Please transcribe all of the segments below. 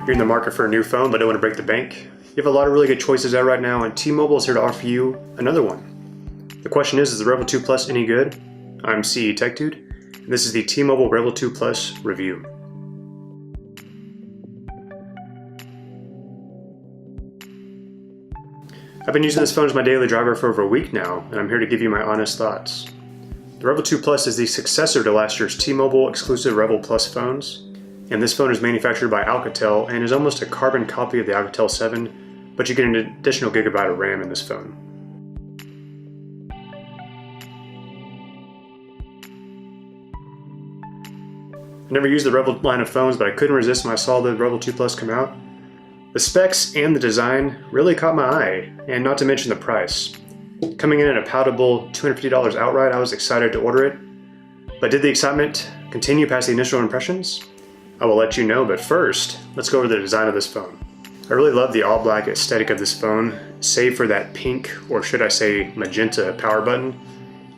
You're in the market for a new phone but don't want to break the bank? You have a lot of really good choices out right now, and T-Mobile is here to offer you another one. The question is the Revvl 2 Plus any good? I'm CE Tech Dude, and this is the T-Mobile Revvl 2 Plus review. I've been using this phone as my daily driver for over a week now, and I'm here to give you my honest thoughts. The Revvl 2 Plus is the successor to last year's T-Mobile exclusive Revvl Plus phones, and this phone is manufactured by Alcatel and is almost a carbon copy of the Alcatel 7, but you get an additional gigabyte of RAM in this phone. I never used the Revvl line of phones, but I couldn't resist when I saw the Revvl 2 Plus come out. The specs and the design really caught my eye, and not to mention the price. Coming in at a palatable $250 outright, I was excited to order it. But did the excitement continue past the initial impressions? I will let you know, but first, let's go over the design of this phone. I really love the all-black aesthetic of this phone, save for that pink, or should I say magenta, power button,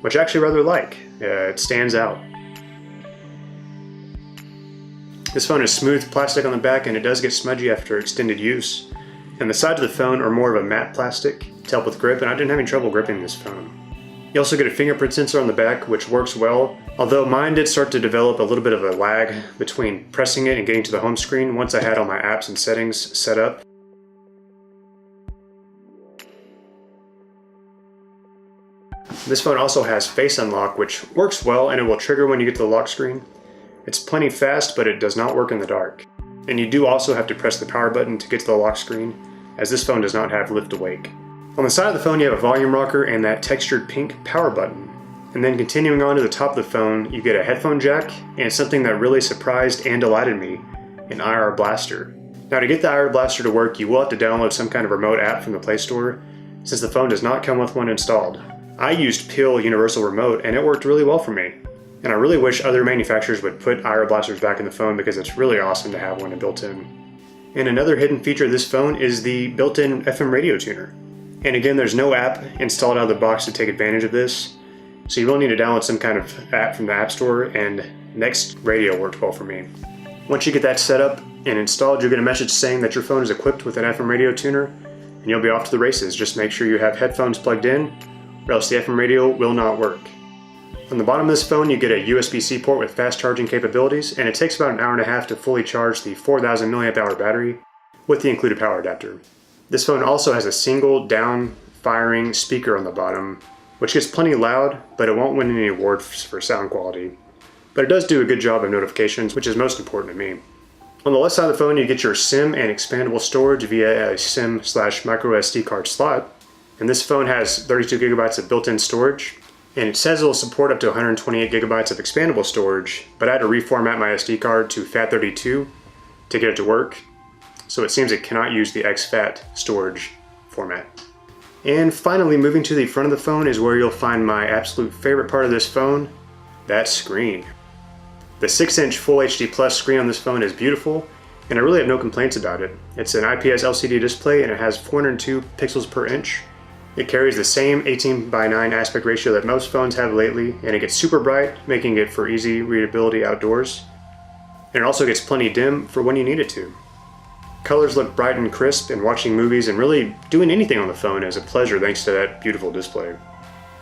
which I actually rather like. It stands out. This phone is smooth plastic on the back, and it does get smudgy after extended use. And the sides of the phone are more of a matte plastic to help with grip, and I didn't have any trouble gripping this phone. You also get a fingerprint sensor on the back, which works well, although mine did start to develop a little bit of a lag between pressing it and getting to the home screen once I had all my apps and settings set up. This phone also has face unlock, which works well, and it will trigger when you get to the lock screen. It's plenty fast, but it does not work in the dark. And you do also have to press the power button to get to the lock screen, as this phone does not have lift awake. On the side of the phone you have a volume rocker and that textured pink power button. And then continuing on to the top of the phone, you get a headphone jack and something that really surprised and delighted me, an IR blaster. Now to get the IR blaster to work, you will have to download some kind of remote app from the Play Store, since the phone does not come with one installed. I used Pill Universal Remote and it worked really well for me. And I really wish other manufacturers would put IR blasters back in the phone because it's really awesome to have one built in. And another hidden feature of this phone is the built-in FM radio tuner. And again, there's no app installed out of the box to take advantage of this, so you will need to download some kind of app from the App Store, and Next Radio worked well for me. Once you get that set up and installed, you'll get a message saying that your phone is equipped with an FM radio tuner, and you'll be off to the races. Just make sure you have headphones plugged in, or else the FM radio will not work. On the bottom of this phone, you get a USB-C port with fast charging capabilities, and it takes about an hour and a half to fully charge the 4,000 mAh battery with the included power adapter. This phone also has a single down-firing speaker on the bottom, which gets plenty loud, but it won't win any awards for sound quality. But it does do a good job of notifications, which is most important to me. On the left side of the phone, you get your SIM and expandable storage via a SIM/micro SD card slot. And this phone has 32 gigabytes of built-in storage. And it says it will support up to 128 gigabytes of expandable storage, but I had to reformat my SD card to FAT32 to get it to work. So it seems it cannot use the exFAT storage format. And finally, moving to the front of the phone is where you'll find my absolute favorite part of this phone, that screen. The 6-inch Full HD Plus screen on this phone is beautiful, and I really have no complaints about it. It's an IPS LCD display and it has 402 pixels per inch. It carries the same 18:9 aspect ratio that most phones have lately, and it gets super bright, making it for easy readability outdoors. And it also gets plenty dim for when you need it to. Colors look bright and crisp, and watching movies and really doing anything on the phone is a pleasure thanks to that beautiful display.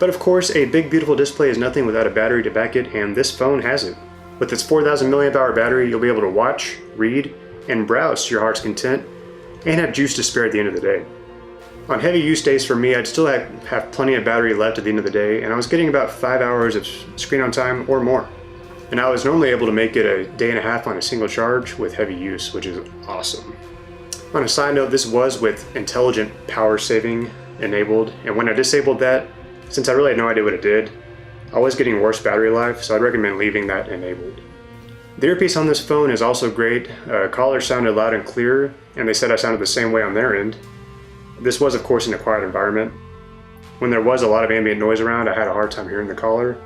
But of course, a big beautiful display is nothing without a battery to back it, and this phone has it. With its 4,000 mAh battery, you'll be able to watch, read, and browse to your heart's content, and have juice to spare at the end of the day. On heavy use days for me, I'd still have plenty of battery left at the end of the day, and I was getting about 5 hours of screen on time or more. And I was normally able to make it a day and a half on a single charge with heavy use, which is awesome. On a side note, this was with intelligent power saving enabled, and when I disabled that, since I really had no idea what it did, I was getting worse battery life, so I'd recommend leaving that enabled. The earpiece on this phone is also great. Caller sounded loud and clear, and they said I sounded the same way on their end. This was, of course, in a quiet environment. When there was a lot of ambient noise around, I had a hard time hearing the caller.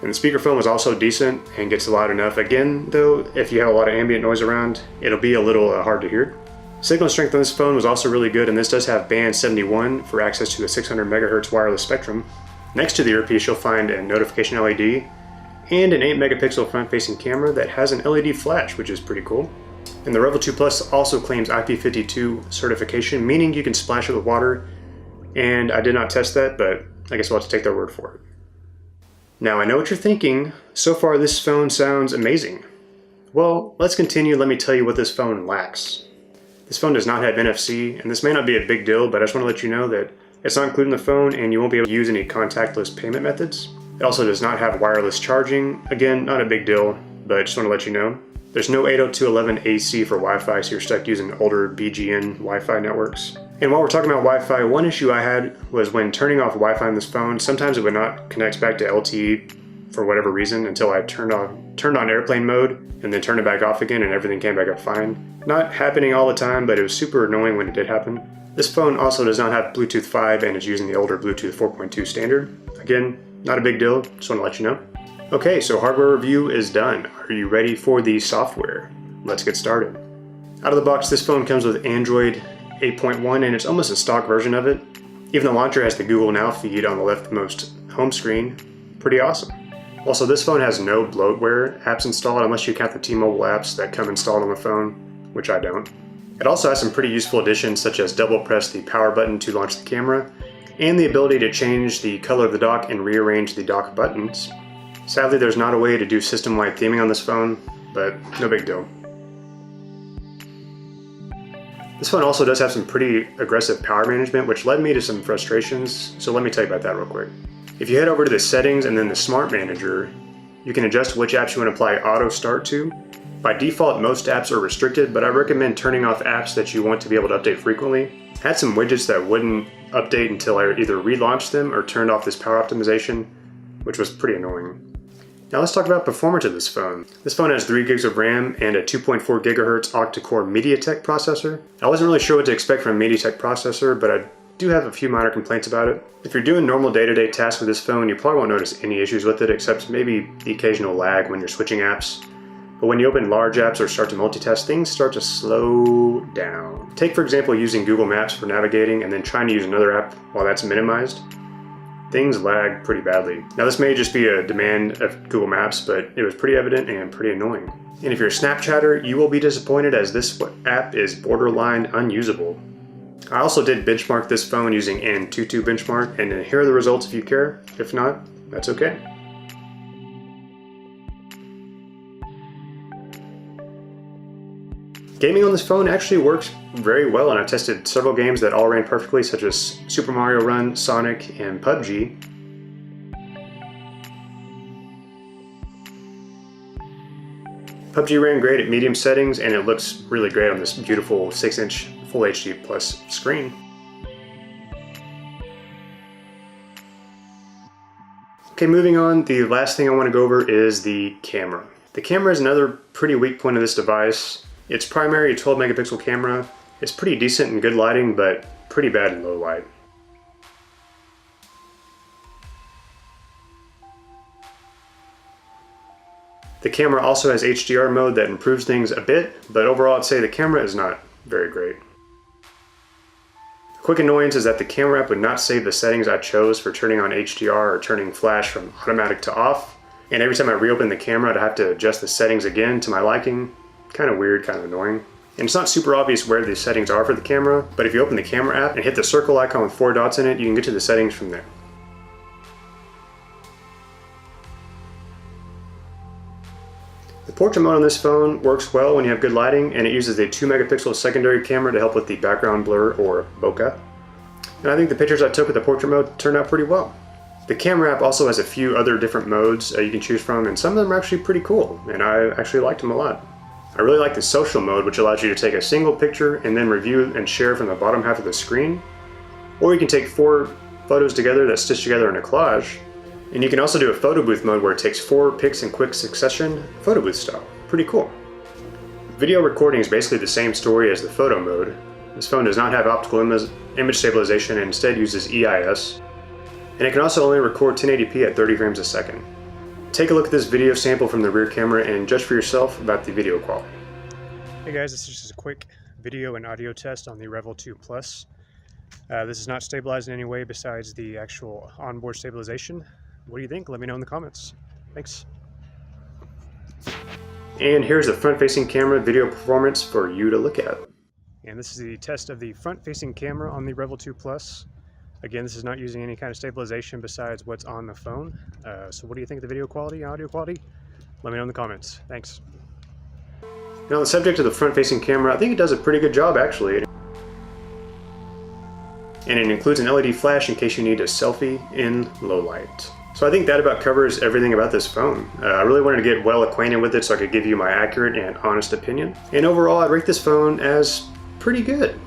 And the speakerphone was also decent and gets loud enough. Again, though, if you have a lot of ambient noise around, it'll be a little hard to hear. Signal strength on this phone was also really good, and this does have band 71 for access to the 600 MHz wireless spectrum. Next to the earpiece, you'll find a notification LED and an 8 megapixel front-facing camera that has an LED flash, which is pretty cool. And the Revvl 2 Plus also claims IP52 certification, meaning you can splash it with water. And I did not test that, but I guess we'll have to take their word for it. Now I know what you're thinking. So far this phone sounds amazing. Well, let's continue. Let me tell you what this phone lacks. This phone does not have NFC, and this may not be a big deal, but I just want to let you know that it's not included in the phone and you won't be able to use any contactless payment methods. It also does not have wireless charging. Again, not a big deal, but I just want to let you know. There's no 802.11ac for Wi-Fi, so you're stuck using older BGN Wi-Fi networks. And while we're talking about Wi-Fi, one issue I had was when turning off Wi-Fi on this phone, sometimes it would not connect back to LTE for whatever reason until I turned on airplane mode and then turned it back off again and everything came back up fine. Not happening all the time, but it was super annoying when it did happen. This phone also does not have Bluetooth 5 and is using the older Bluetooth 4.2 standard. Again, not a big deal, just want to let you know. Okay, so hardware review is done. Are you ready for the software? Let's get started. Out of the box, this phone comes with Android 8.1 and it's almost a stock version of it. Even the launcher has the Google Now feed on the leftmost home screen. Pretty awesome. Also, this phone has no bloatware apps installed unless you count the T-Mobile apps that come installed on the phone, which I don't. It also has some pretty useful additions such as double press the power button to launch the camera and the ability to change the color of the dock and rearrange the dock buttons. Sadly, there's not a way to do system-wide theming on this phone, but no big deal. This phone also does have some pretty aggressive power management, which led me to some frustrations, so let me tell you about that real quick. If you head over to the settings and then the smart manager, you can adjust which apps you want to apply auto start to. By default, most apps are restricted, but I recommend turning off apps that you want to be able to update frequently. I had some widgets that wouldn't update until I either relaunched them or turned off this power optimization, which was pretty annoying. Now let's talk about performance of this phone. This phone has 3 gigs of RAM and a 2.4 GHz octa-core MediaTek processor. I wasn't really sure what to expect from a MediaTek processor, but I do have a few minor complaints about it. If you're doing normal day-to-day tasks with this phone, you probably won't notice any issues with it except maybe the occasional lag when you're switching apps. But when you open large apps or start to multitask, things start to slow down. Take for example using Google Maps for navigating and then trying to use another app while that's minimized. Things lag pretty badly. Now this may just be a demand of Google Maps, but it was pretty evident and pretty annoying. And if you're a Snapchatter, you will be disappointed as this app is borderline unusable. I also did benchmark this phone using Antutu benchmark, and here are the results if you care. If not, that's okay. Gaming on this phone actually works very well, and I tested several games that all ran perfectly, such as Super Mario Run, Sonic, and PUBG. PUBG ran great at medium settings, and it looks really great on this beautiful 6-inch Full HD Plus screen. Okay, moving on, the last thing I want to go over is the camera. The camera is another pretty weak point of this device. Its primary 12 megapixel camera is pretty decent in good lighting, but pretty bad in low light. The camera also has HDR mode that improves things a bit, but overall I'd say the camera is not very great. A quick annoyance is that the camera app would not save the settings I chose for turning on HDR or turning flash from automatic to off, and every time I reopen the camera I'd have to adjust the settings again to my liking. Kind of weird, kind of annoying. And it's not super obvious where the settings are for the camera, but if you open the camera app and hit the circle icon with 4 dots in it, you can get to the settings from there. The portrait mode on this phone works well when you have good lighting, and it uses a 2 megapixel secondary camera to help with the background blur or bokeh. And I think the pictures I took with the portrait mode turned out pretty well. The camera app also has a few other different modes you can choose from, and some of them are actually pretty cool, and I actually liked them a lot. I really like the social mode, which allows you to take a single picture and then review and share from the bottom half of the screen. Or you can take 4 photos together that stitch together in a collage. And you can also do a photo booth mode where it takes 4 pics in quick succession, photo booth style. Pretty cool. Video recording is basically the same story as the photo mode. This phone does not have optical image stabilization and instead uses EIS. And it can also only record 1080p at 30 frames a second. Take a look at this video sample from the rear camera and judge for yourself about the video quality. Hey guys, this is just a quick video and audio test on the Revvl 2 Plus. This is not stabilized in any way besides the actual onboard stabilization. What do you think? Let me know in the comments. Thanks. And here's the front-facing camera video performance for you to look at. And this is the test of the front-facing camera on the Revvl 2 Plus. Again, this is not using any kind of stabilization besides what's on the phone. So what do you think of the video quality, audio quality? Let me know in the comments. Thanks. Now, the subject of the front-facing camera, I think it does a pretty good job actually. And it includes an LED flash in case you need a selfie in low light. So I think that about covers everything about this phone. I really wanted to get well acquainted with it so I could give you my accurate and honest opinion. And overall, I'd rate this phone as pretty good.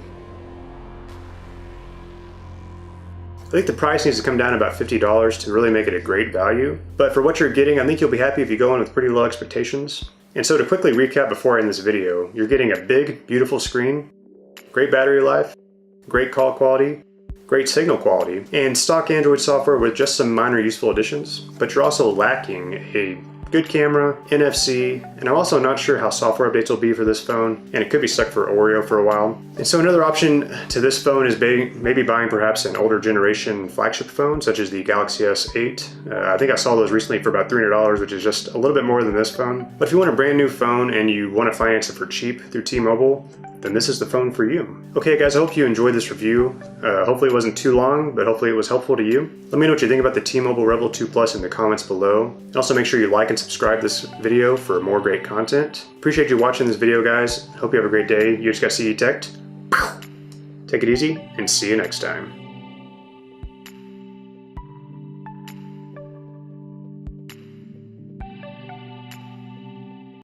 I think the price needs to come down about $50 to really make it a great value. But for what you're getting, I think you'll be happy if you go in with pretty low expectations. And so to quickly recap before I end this video, you're getting a big, beautiful screen, great battery life, great call quality, great signal quality, and stock Android software with just some minor useful additions. But you're also lacking a good camera, NFC, and I'm also not sure how software updates will be for this phone, and it could be stuck for Oreo for a while. And so another option to this phone is maybe buying perhaps an older generation flagship phone, such as the Galaxy S8. I think I saw those recently for about $300, which is just a little bit more than this phone. But if you want a brand new phone and you want to finance it for cheap through T-Mobile, then this is the phone for you. Okay guys, I hope you enjoyed this review. Hopefully it wasn't too long, but hopefully it was helpful to you. Let me know what you think about the T-Mobile Revvl 2 Plus in the comments below. And also make sure you like and subscribe this video for more great content. Appreciate you watching this video, guys. Hope you have a great day. You just got CE Teched. Take it easy, and see you next time.